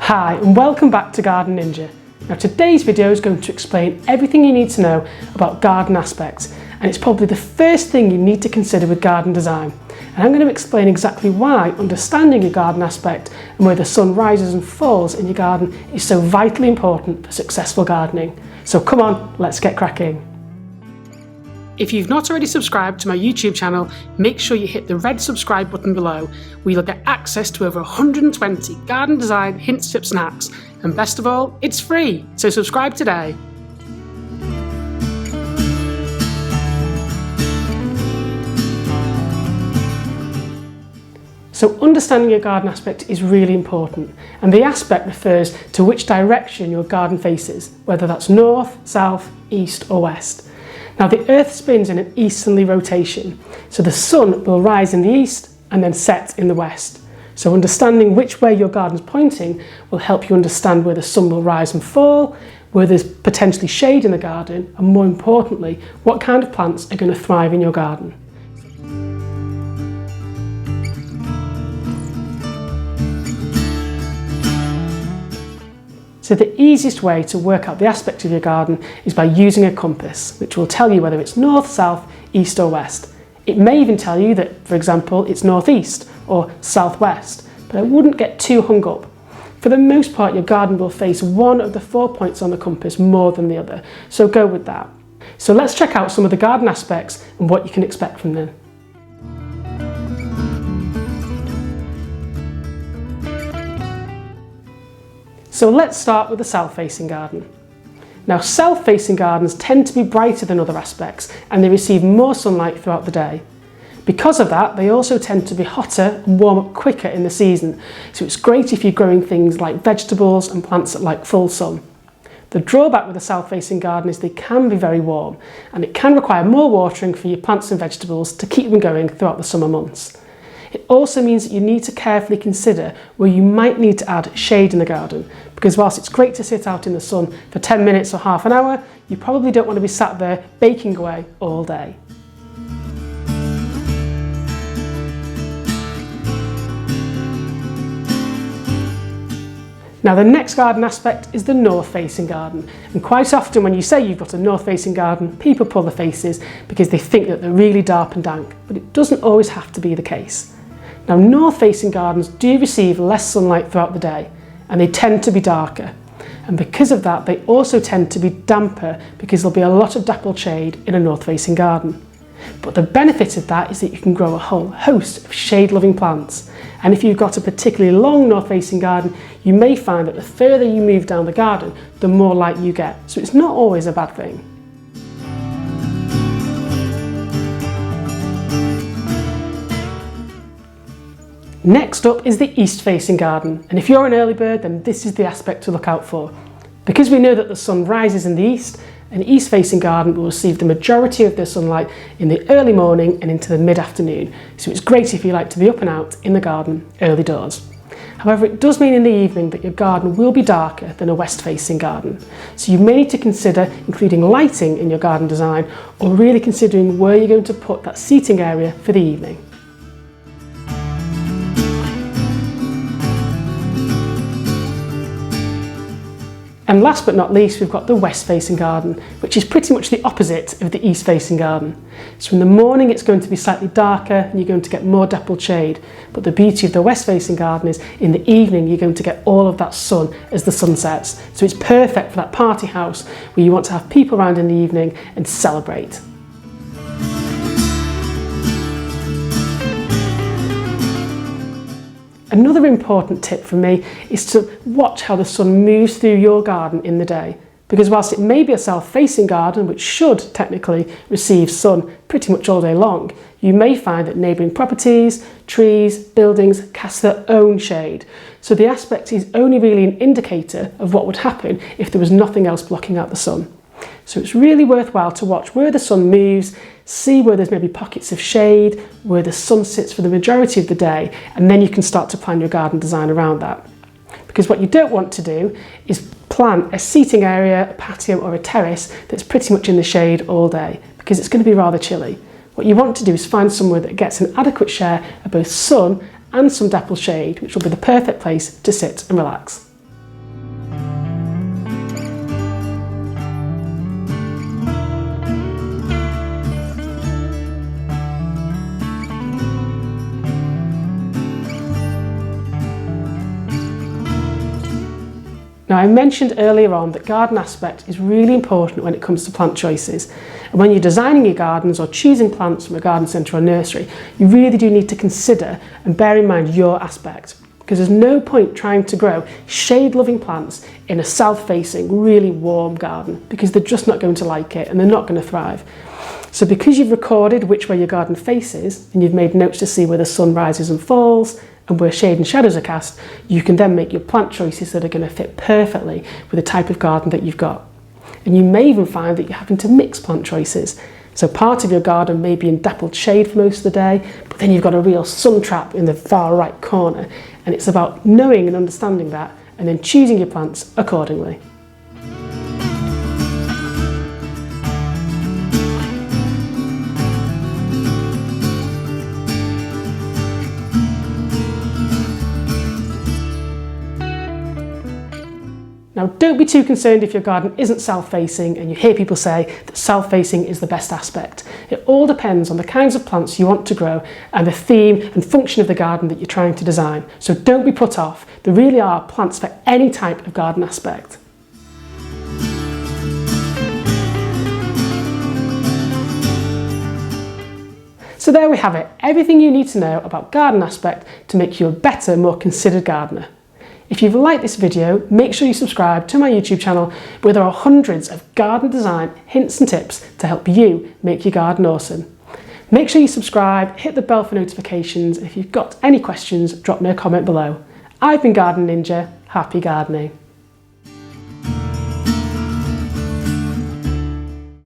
Hi and welcome back to Garden Ninja. Now today's video is going to explain everything you need to know about garden aspects, and it's probably the first thing you need to consider with garden design. And I'm going to explain exactly why understanding your garden aspect and where the sun rises and falls in your garden is so vitally important for successful gardening. So come on, let's get cracking. If you've not already subscribed to my YouTube channel, make sure you hit the red subscribe button below, where you'll get access to over 120 garden design hints, tips and hacks. And best of all, it's free, so subscribe today. So understanding your garden aspect is really important, and the aspect refers to which direction your garden faces, whether that's north, south, east or west. Now the earth spins in an easterly rotation, so the sun will rise in the east and then set in the west. So understanding which way your garden's pointing will help you understand where the sun will rise and fall, where there's potentially shade in the garden, and more importantly, what kind of plants are going to thrive in your garden. So the easiest way to work out the aspect of your garden is by using a compass, which will tell you whether it's north, south, east or west. It may even tell you that, for example, it's northeast or southwest, but I wouldn't get too hung up. For the most part, your garden will face one of the 4 points on the compass more than the other, so go with that. So let's check out some of the garden aspects and what you can expect from them. So let's start with the south-facing garden. Now south-facing gardens tend to be brighter than other aspects, and they receive more sunlight throughout the day. Because of that, they also tend to be hotter and warm up quicker in the season, so it's great if you're growing things like vegetables and plants that like full sun. The drawback with a south-facing garden is they can be very warm, and it can require more watering for your plants and vegetables to keep them going throughout the summer months. It also means that you need to carefully consider where you might need to add shade in the garden, because whilst it's great to sit out in the sun for 10 minutes or half an hour, you probably don't want to be sat there baking away all day. Now the next garden aspect is the north-facing garden, and quite often when you say you've got a north-facing garden, people pull their faces because they think that they're really dark and dank, but it doesn't always have to be the case. Now north-facing gardens do receive less sunlight throughout the day, and they tend to be darker, and because of that they also tend to be damper because there'll be a lot of dappled shade in a north-facing garden. But the benefit of that is that you can grow a whole host of shade-loving plants, and if you've got a particularly long north-facing garden, you may find that the further you move down the garden, the more light you get, so it's not always a bad thing. Next up is the east-facing garden, and if you're an early bird, then this is the aspect to look out for. Because we know that the sun rises in the east, an east-facing garden will receive the majority of the sunlight in the early morning and into the mid-afternoon, so it's great if you like to be up and out in the garden early doors. However, it does mean in the evening that your garden will be darker than a west-facing garden, so you may need to consider including lighting in your garden design, or really considering where you're going to put that seating area for the evening. And last but not least, we've got the west-facing garden, which is pretty much the opposite of the east-facing garden. So in the morning it's going to be slightly darker and you're going to get more dappled shade, but the beauty of the west-facing garden is in the evening you're going to get all of that sun as the sun sets. So it's perfect for that party house where you want to have people around in the evening and celebrate. Another important tip from me is to watch how the sun moves through your garden in the day, because whilst it may be a south-facing garden which should technically receive sun pretty much all day long, you may find that neighbouring properties, trees, buildings cast their own shade. So the aspect is only really an indicator of what would happen if there was nothing else blocking out the sun. So it's really worthwhile to watch where the sun moves, see where there's maybe pockets of shade, where the sun sits for the majority of the day, and then you can start to plan your garden design around that. Because what you don't want to do is plan a seating area, a patio or a terrace that's pretty much in the shade all day, because it's going to be rather chilly. What you want to do is find somewhere that gets an adequate share of both sun and some dappled shade, which will be the perfect place to sit and relax. Now, I mentioned earlier on that garden aspect is really important when it comes to plant choices. And when you're designing your gardens or choosing plants from a garden centre or nursery, you really do need to consider and bear in mind your aspect. Because there's no point trying to grow shade-loving plants in a south-facing, really warm garden, because they're just not going to like it and they're not going to thrive. So because you've recorded which way your garden faces and you've made notes to see where the sun rises and falls and where shade and shadows are cast, you can then make your plant choices that are going to fit perfectly with the type of garden that you've got. And you may even find that you're having to mix plant choices. So part of your garden may be in dappled shade for most of the day, but then you've got a real sun trap in the far right corner. And it's about knowing and understanding that and then choosing your plants accordingly. Now, don't be too concerned if your garden isn't south-facing and you hear people say that south-facing is the best aspect. It all depends on the kinds of plants you want to grow and the theme and function of the garden that you're trying to design. So don't be put off. There really are plants for any type of garden aspect. So there we have it, everything you need to know about garden aspect to make you a better, more considered gardener. If you've liked this video, make sure you subscribe to my YouTube channel where there are hundreds of garden design hints and tips to help you make your garden awesome. Make sure you subscribe, hit the bell for notifications, and if you've got any questions, drop me a comment below. I've been Garden Ninja, happy gardening.